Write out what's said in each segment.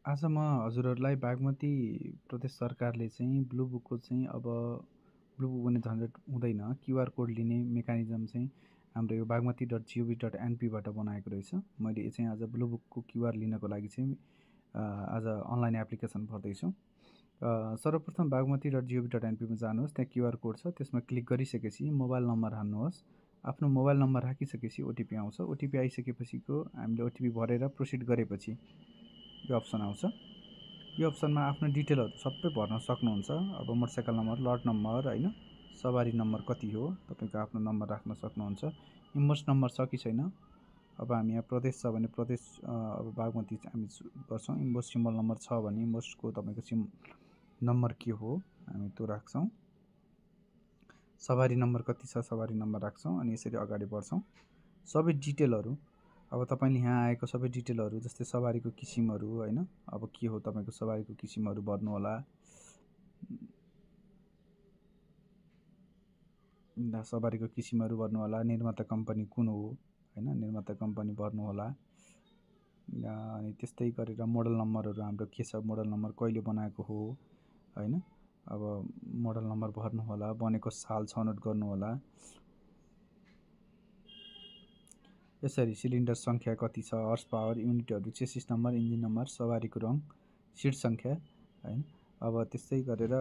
आज म हजुरहरूलाई बागमती प्रदेश सरकारले चाहिँ ब्लू बुकको चाहिँ अब ब्लू बुक भन्ने झन्झट हुँदैन, क्युआर कोड लिने मेकानिजम चाहिँ हाम्रो यो bagmati.gov.np बाट बनाएको रहेछ। मैले चाहिँ आज ब्लू बुकको क्युआर लिनको लागि चाहिँ आज अनलाइन एप्लिकेसन भर्दैछु। सर्वप्रथम bagmati.gov.np मा जानुहोस्, त्यहाँ क्युआर कोड छ, त्यसमा क्लिक गरिसकेपछि मोबाइल नम्बर हाल्नुहोस्। आफ्नो मोबाइल नम्बर राखिसकेपछि ओटिपी आउँछ। ओटिपी आइसकेपछिको हामीले ओटिपी भरेर प्रोसिड गरेपछि यो अप्सन आउँछ। यो अप्सनमा आफ्नो डिटेलहरू सबै भर्न सक्नुहुन्छ। अब मोटरसाइकल नम्बर, लट नम्बर होइन, सवारी नम्बर कति हो तपाईँको आफ्नो नम्बर राख्न सक्नुहुन्छ। इन्भोइस नम्बर छ कि छैन, अब हामी यहाँ प्रदेश छ भने प्रदेश अब बागमती हामी गर्छौँ। इन्भोइस सिम्बल नम्बर छ भने इन्भोइसको तपाईँको नम्बर के हो हामी त्यो राख्छौँ। सवारी नम्बर कति छ, सवारी नम्बर राख्छौँ अनि यसरी अगाडि बढ्छौँ। सबै डिटेलहरू अब तपाईँले यहाँ आएको सबै डिटेलहरू जस्तै सवारीको किसिमहरू होइन, अब के हो तपाईँको सवारीको किसिमहरू भर्नुहोला। सवारीको किसिमहरू भर्नुहोला, निर्माता कम्पनी कुन हो होइन, निर्माता कम्पनी भर्नुहोला। अनि त्यस्तै गरेर मोडल नम्बरहरू हाम्रो के छ, मोडल नम्बर कहिले बनाएको हो होइन, अब मोडल नम्बर भर्नुहोला, बनेको साल छनौट गर्नुहोला। यसरी सिलिन्डर सङ्ख्या कति छ, हर्स पावर, युनिटहरू, चेसिस नम्बर, इन्जिन नम्बर, सवारीको रङ, सिट सङ्ख्या होइन। अब त्यस्तै गरेर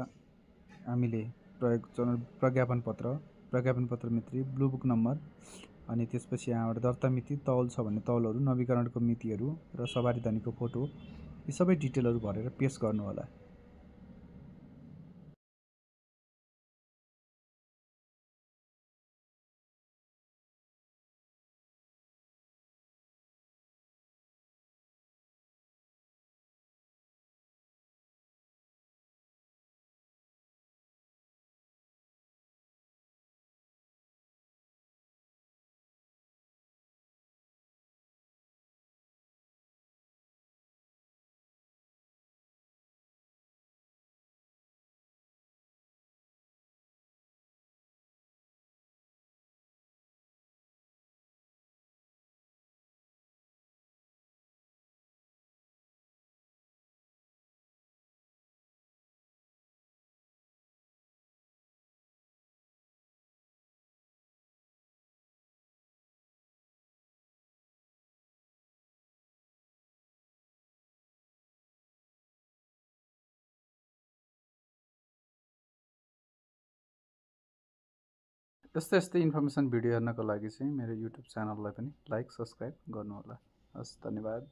हामीले प्रज्ञापन पत्र मिति, ब्लू बुक नम्बर अनि त्यसपछि यहाँबाट दर्ता मिति, तौल छ भने तौलहरू, नवीकरणको मितिहरू र सवारी धनीको फोटो, यी सबै डिटेलहरू भरेर पेस्ट गर्नुहोला। यस्तै यस्तै इन्फर्मेसन भिडियो हेर्नको लागि चाहिँ मेरो युट्युब च्यानललाई पनि लाइक, सब्सक्राइब गर्नुहोला। हस्, धन्यवाद।